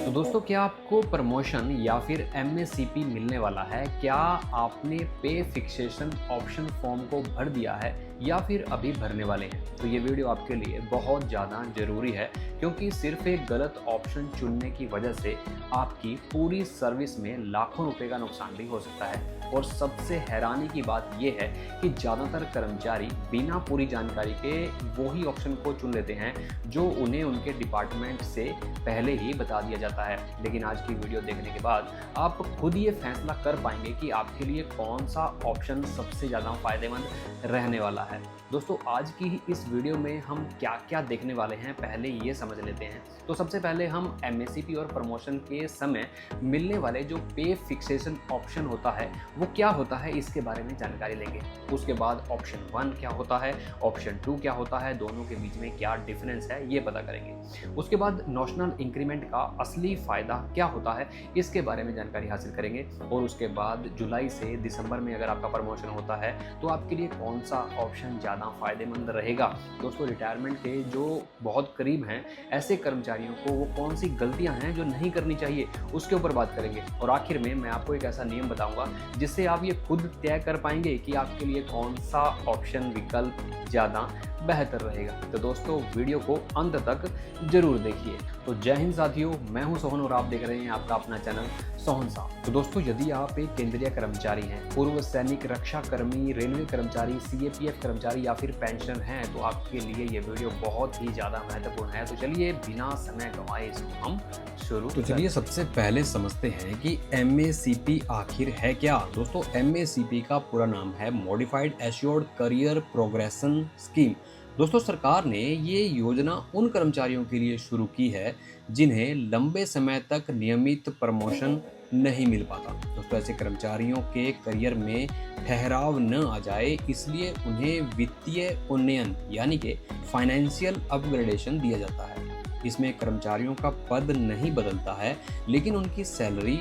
तो दोस्तों, क्या आपको प्रमोशन या फिर एमएससीपी मिलने वाला है? क्या आपने पे फिक्सेशन ऑप्शन फॉर्म को भर दिया है या फिर अभी भरने वाले हैं? तो ये वीडियो आपके लिए बहुत ज़्यादा ज़रूरी है, क्योंकि सिर्फ एक गलत ऑप्शन चुनने की वजह से आपकी पूरी सर्विस में लाखों रुपए का नुकसान भी हो सकता है। और सबसे हैरानी की बात यह है कि ज़्यादातर कर्मचारी बिना पूरी जानकारी के वो ही ऑप्शन को चुन लेते हैं जो उन्हें उनके डिपार्टमेंट से पहले ही बता दिया जाता है। लेकिन आज की वीडियो देखने के बाद आप खुद ये फैसला कर पाएंगे कि आपके लिए कौन सा ऑप्शन सबसे ज़्यादा फायदेमंद रहने वाला है। दोस्तों, आज की इस वीडियो में हम क्या क्या देखने वाले हैं, पहले ये समझ लेते हैं। तो सबसे पहले हम एमएससीपी और प्रमोशन के समय मिलने वाले जो पे फिक्सेशन ऑप्शन होता है वो क्या होता है, इसके बारे में जानकारी लेंगे। उसके बाद ऑप्शन 1 क्या होता है, ऑप्शन 2 क्या होता है, दोनों के बीच में क्या डिफरेंस है ये पता करेंगे। उसके बाद नॉशनल इंक्रीमेंट का असली फ़ायदा क्या होता है, इसके बारे में जानकारी हासिल करेंगे। और उसके बाद जुलाई से दिसंबर में अगर आपका प्रमोशन होता है तो आपके लिए कौन सा ऑप्शन ज़्यादा फ़ायदेमंद रहेगा। दोस्तों, रिटायरमेंट के जो बहुत करीब हैं ऐसे कर्मचारियों को वो कौन सी गलतियां हैं जो नहीं करनी चाहिए, उसके ऊपर बात करेंगे। और आखिर में मैं आपको एक ऐसा नियम बताऊंगा जिससे आप ये खुद तय कर पाएंगे कि आपके लिए कौन सा ऑप्शन विकल्प ज़्यादा बेहतर रहेगा। तो दोस्तों, वीडियो को अंत तक जरूर देखिए। तो जय हिंद साथियों, मैं हूं सोहन और आप देख रहे हैं आपका अपना चैनल सोहन साहब। तो दोस्तों, यदि आप एक केंद्रीय कर्मचारी हैं, पूर्व सैनिक, रक्षा कर्मी, रेलवे कर्मचारी, सीएपीएफ कर्मचारी या फिर पेंशनर हैं, तो आपके लिए ये वीडियो बहुत ही ज़्यादा महत्वपूर्ण है। तो चलिए बिना समय गंवाए इसको हम शुरू। तो चलिए सबसे पहले समझते हैं कि एमएसीपी आखिर है क्या। दोस्तों, एमएसीपी का पूरा नाम है modified assured career progression scheme. दोस्तों, सरकार ने ये योजना उन कर्मचारियों के लिए शुरू की है जिन्हें लंबे समय तक नियमित प्रमोशन नहीं मिल पाता। दोस्तों, ऐसे कर्मचारियों के करियर में ठहराव न आ जाए, इसलिए उन्हें वित्तीय उन्नयन यानी कि फाइनेंशियल अपग्रेडेशन दिया जाता है। इसमें कर्मचारियों का पद नहीं बदलता है, लेकिन उनकी सैलरी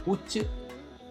उच्च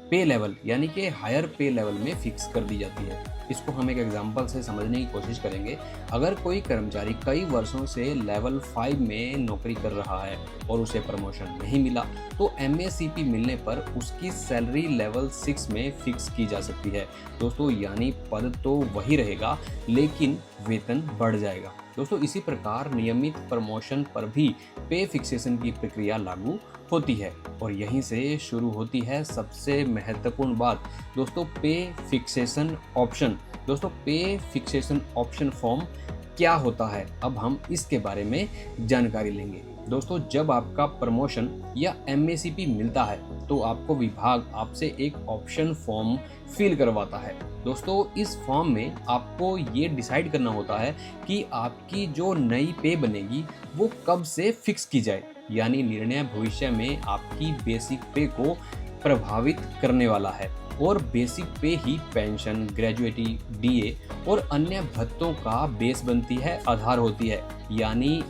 पे लेवल यानी कि हायर पे लेवल में फिक्स कर दी जाती है। इसको हम एक एग्जांपल से समझने की कोशिश करेंगे। अगर कोई कर्मचारी कई वर्षों से लेवल 5 में नौकरी कर रहा है और उसे प्रमोशन नहीं मिला, तो एमएसीपी मिलने पर उसकी सैलरी लेवल 6 में फिक्स की जा सकती है। दोस्तों, यानी पद तो वही रहेगा लेकिन वेतन बढ़ जाएगा। दोस्तों, इसी प्रकार नियमित प्रमोशन पर भी पे फिक्सेशन की प्रक्रिया लागू होती है। और यहीं से शुरू होती है सबसे महत्वपूर्ण बात। दोस्तों, पे फिक्सेशन ऑप्शन। दोस्तों, पे फिक्सेशन ऑप्शन फॉर्म क्या होता है, अब हम इसके बारे में जानकारी लेंगे। दोस्तों, जब आपका प्रमोशन या एमएसीपी मिलता है तो आपको विभाग आपसे एक ऑप्शन फॉर्म फिल करवाता है। दोस्तों, इस फॉर्म में आपको ये डिसाइड करना होता है कि आपकी जो नई पे बनेगी वो कब से फिक्स की जाए, यानी निर्णय भविष्य में आपकी बेसिक पे को प्रभावित करने वाला है। और बेसिक पे ही पेंशन, ग्रेजुएटी, डीए और अन्य भत्तों का बेस बनती है, आधार होती है। यानी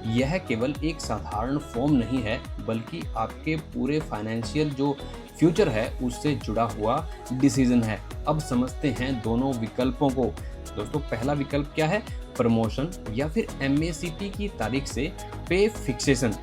यह केवल एक साधारण फॉर्म नहीं है, बल्कि आपके पूरे फाइनेंशियल जो फ्यूचर है उससे जुड़ा हुआ डिसीजन है। अब समझते हैं दोनों विकल्पों को। दोस्तों, पहला विकल्प क्या है, प्रमोशन या फिर एमएसीपी की तारीख से पे फिक्सेशन।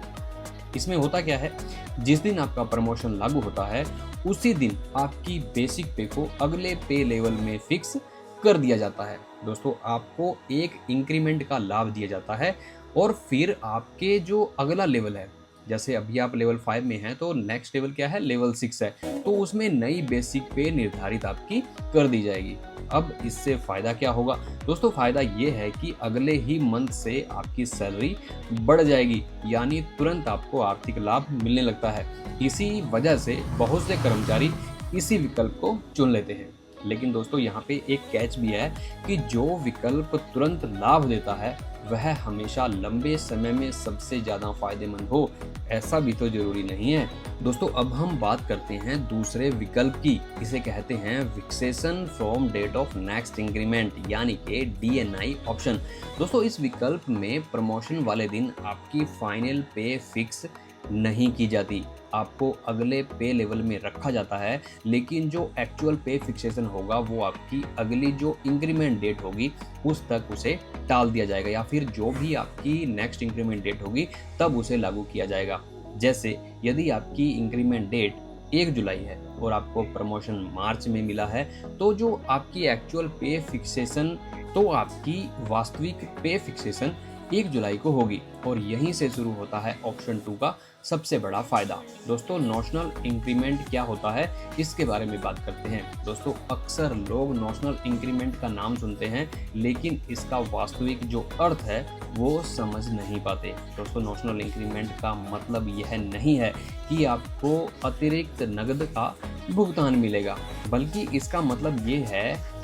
इसमें होता क्या है, जिस दिन आपका प्रमोशन लागू होता है उसी दिन आपकी बेसिक पे को अगले पे लेवल में फिक्स कर दिया जाता है। दोस्तों, आपको एक इंक्रीमेंट का लाभ दिया जाता है और फिर आपके जो अगला लेवल है, जैसे अभी आप लेवल 5 में हैं तो नेक्स्ट लेवल क्या है, लेवल 6 है, तो उसमें नई बेसिक पे निर्धारित आपकी कर दी जाएगी। अब इससे फ़ायदा क्या होगा। दोस्तों, फ़ायदा ये है कि अगले ही मंथ से आपकी सैलरी बढ़ जाएगी, यानी तुरंत आपको आर्थिक लाभ मिलने लगता है। इसी वजह से बहुत से कर्मचारी इसी विकल्प को चुन लेते हैं। लेकिन दोस्तों, यहाँ पे एक कैच भी है कि जो विकल्प तुरंत लाभ देता है वह हमेशा लंबे समय में सबसे ज़्यादा फायदेमंद हो, ऐसा भी तो जरूरी नहीं है। दोस्तों, अब हम बात करते हैं दूसरे विकल्प की। इसे कहते हैं fixation from date of next increment यानी कि डीएनआई ऑप्शन। दोस्तों, इस विकल्प में प्रमोशन वाले दिन आपकी फाइनल पे फिक्स नहीं की जाती, आपको अगले पे लेवल में रखा जाता है, लेकिन जो एक्चुअल पे फिक्सेशन होगा वो आपकी अगली जो इंक्रीमेंट डेट होगी उस तक उसे टाल दिया जाएगा, या फिर जो भी आपकी नेक्स्ट इंक्रीमेंट डेट होगी तब उसे लागू किया जाएगा। जैसे यदि आपकी इंक्रीमेंट डेट 1 जुलाई है और आपको प्रमोशन मार्च में मिला है, तो जो आपकी एक्चुअल पे फिक्सेशन, तो आपकी वास्तविक पे फिक्सेशन 1 जुलाई को होगी और यहीं से शुरू होता है ऑप्शन 2 का सबसे बड़ा फायदा। दोस्तों, नॉशनल इंक्रीमेंट क्या होता है, इसके बारे में बात करते हैं। दोस्तों, अक्सर लोग नॉशनल इंक्रीमेंट का नाम सुनते हैं लेकिन इसका वास्तविक जो अर्थ है वो समझ नहीं पाते। दोस्तों, नॉशनल इंक्रीमेंट का मतलब यह नहीं है कि आपको अतिरिक्त नकद का भुगतान मिलेगा, बल्कि इसका मतलब ये है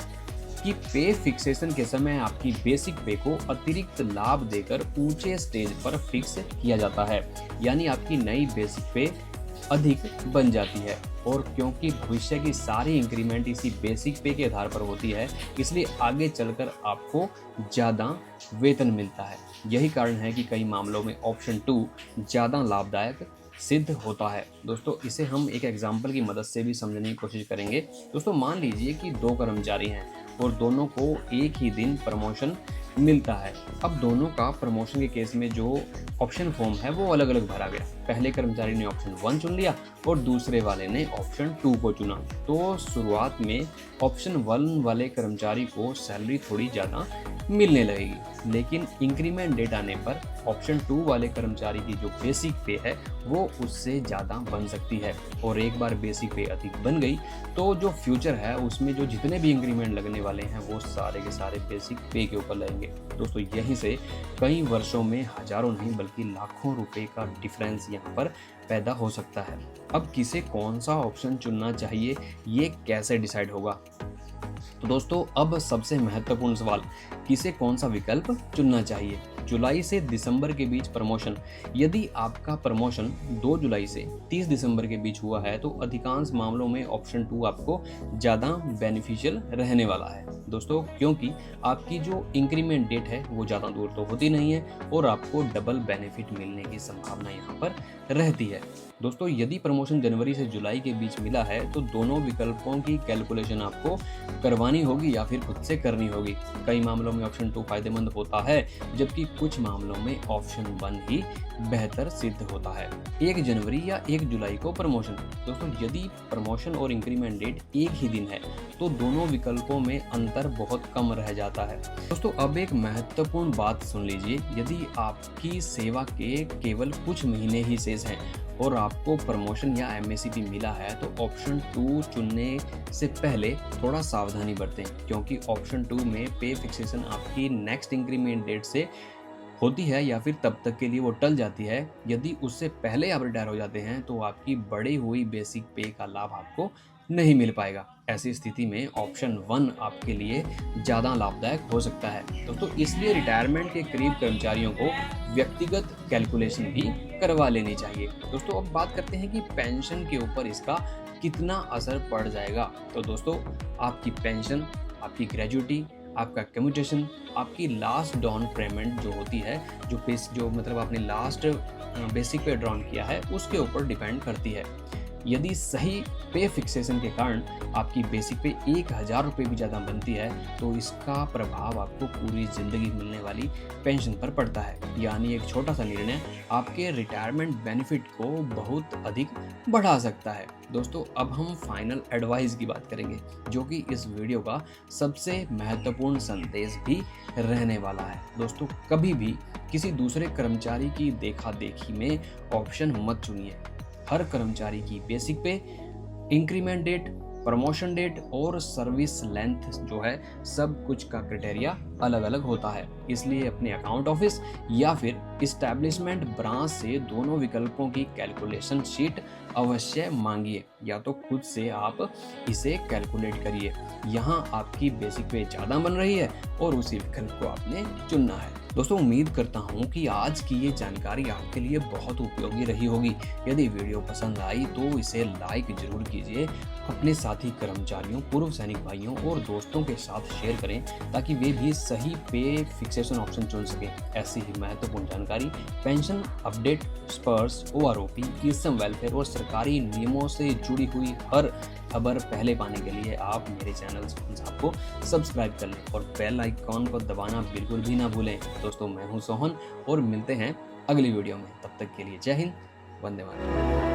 कि पे फिक्सेशन के समय आपकी बेसिक पे को अतिरिक्त लाभ देकर ऊंचे स्टेज पर फिक्स किया जाता है, यानी आपकी नई बेसिक पे अधिक बन जाती है। और क्योंकि भविष्य की सारी इंक्रीमेंट इसी बेसिक पे के आधार पर होती है, इसलिए आगे चलकर आपको ज़्यादा वेतन मिलता है। यही कारण है कि कई मामलों में ऑप्शन 2 ज़्यादा लाभदायक सिद्ध होता है। दोस्तों, इसे हम एक एग्जाम्पल की मदद से भी समझने की कोशिश करेंगे। दोस्तों, मान लीजिए कि 2 कर्मचारी हैं और दोनों को एक ही दिन प्रमोशन मिलता है। अब दोनों का प्रमोशन के केस में जो ऑप्शन फॉर्म है वो अलग अलग भरा गया। पहले कर्मचारी ने ऑप्शन 1 चुन लिया और दूसरे वाले ने ऑप्शन 2 को चुना। तो शुरुआत में ऑप्शन 1 वाले कर्मचारी को सैलरी थोड़ी ज़्यादा मिलने लगेगी, लेकिन इंक्रीमेंट डेट आने पर ऑप्शन 2 वाले कर्मचारी की जो बेसिक पे है वो उससे ज़्यादा बन सकती है। और एक बार बेसिक पे अधिक बन गई तो जो फ्यूचर है उसमें जो जितने भी इंक्रीमेंट लगने वाले हैं वो सारे के सारे बेसिक पे के ऊपर लगेंगे। दोस्तों, यहीं से कई वर्षों में हजारों नहीं बल्कि लाखों रुपए का डिफरेंस यहाँ पर पैदा हो सकता है। अब किसे कौन सा ऑप्शन चुनना चाहिए, ये कैसे डिसाइड होगा? तो दोस्तों, अब सबसे महत्वपूर्ण सवाल, किसे कौन सा विकल्प चुनना चाहिए? जुलाई से दिसंबर के बीच प्रमोशन। यदि आपका प्रमोशन 2 जुलाई से 30 दिसंबर के बीच हुआ है तो अधिकांश मामलों में ऑप्शन 2 आपको ज़्यादा बेनिफिशियल रहने वाला है। दोस्तों, क्योंकि आपकी जो इंक्रीमेंट डेट है वो ज़्यादा दूर तो होती नहीं है और आपको डबल बेनिफिट मिलने की संभावना यहाँ पर रहती है। दोस्तों, यदि प्रमोशन जनवरी से जुलाई के बीच मिला है तो दोनों विकल्पों की कैलकुलेशन आपको करवानी होगी या फिर खुद से करनी होगी। कई मामलों में ऑप्शन 2 फायदेमंद होता है, जबकि कुछ मामलों में ऑप्शन 1 ही बेहतर सिद्ध होता है। 1 जनवरी या 1 जुलाई को प्रमोशन। दोस्तों, यदि प्रमोशन और इंक्रीमेंट डेट एक ही दिन है तो दोनों विकल्पों में अंतर बहुत कम रह जाता है। दोस्तों, अब एक महत्वपूर्ण बात सुन लीजिए। यदि आपकी सेवा के केवल कुछ महीने ही शेष हैं और आपको प्रमोशन या एमएससीपी मिला है तो ऑप्शन 2 चुनने से पहले थोड़ा सावधानी बरतें, क्योंकि ऑप्शन 2 में पे फिक्सेशन आपकी नेक्स्ट इंक्रीमेंट डेट से होती है या फिर तब तक के लिए वो टल जाती है। यदि उससे पहले आप रिटायर हो जाते हैं तो आपकी बढ़ी हुई बेसिक पे का लाभ आपको नहीं मिल पाएगा। ऐसी स्थिति में ऑप्शन 1 आपके लिए ज़्यादा लाभदायक हो सकता है। दोस्तों, इसलिए रिटायरमेंट के करीब कर्मचारियों को व्यक्तिगत कैलकुलेशन भी करवा लेनी चाहिए। दोस्तों, अब बात करते हैं कि पेंशन के ऊपर इसका कितना असर पड़ जाएगा। तो दोस्तों, आपकी पेंशन, आपकी ग्रेजुइटी, आपका कम्यूटेशन, आपकी लास्ट डाउन पेमेंट जो होती है, जो मतलब आपने लास्ट बेसिक पे ड्रॉन किया है, उसके ऊपर डिपेंड करती है। यदि सही पे फिक्सेशन के कारण आपकी बेसिक पे 1000 रुपये भी ज़्यादा बनती है तो इसका प्रभाव आपको पूरी ज़िंदगी मिलने वाली पेंशन पर पड़ता है। यानी एक छोटा सा निर्णय आपके रिटायरमेंट बेनिफिट को बहुत अधिक बढ़ा सकता है। दोस्तों, अब हम फाइनल एडवाइस की बात करेंगे, जो कि इस वीडियो का सबसे महत्वपूर्ण संदेश भी रहने वाला है। दोस्तों, कभी भी किसी दूसरे कर्मचारी की देखा देखी में ऑप्शन मत चुनिए। हर कर्मचारी की बेसिक पे, इंक्रीमेंट डेट, प्रमोशन डेट और सर्विस लेंथ जो है, सब कुछ का क्राइटेरिया अलग अलग होता है। इसलिए अपने अकाउंट ऑफिस या फिर इस्टेब्लिशमेंट ब्रांच से दोनों विकल्पों की कैलकुलेशन शीट अवश्य मांगिए, या तो खुद से आप इसे कैलकुलेट करिए। यहाँ आपकी बेसिक पे ज़्यादा बन रही है और उसी विकल्प को आपने चुनना है। दोस्तों, उम्मीद करता हूँ कि आज की ये जानकारी आपके लिए बहुत उपयोगी रही होगी। यदि वीडियो पसंद आई तो इसे लाइक जरूर कीजिए, अपने साथी कर्मचारियों, पूर्व सैनिक भाइयों और दोस्तों के साथ शेयर करें ताकि वे भी सही पे फिक्सेशन ऑप्शन चुन सकें। ऐसी ही महत्वपूर्ण जानकारी, पेंशन अपडेट, स्पर्स, ओआरओपी, ईसम वेलफेयर और सरकारी नियमों से जुड़ी हुई हर खबर पहले पाने के लिए आप मेरे चैनल सोहन को सब्सक्राइब कर लें और बेल आइकॉन को दबाना बिल्कुल भी ना भूलें। दोस्तों, मैं हूं सोहन और मिलते हैं अगली वीडियो में। तब तक के लिए जय हिंद, वंदे मातरम।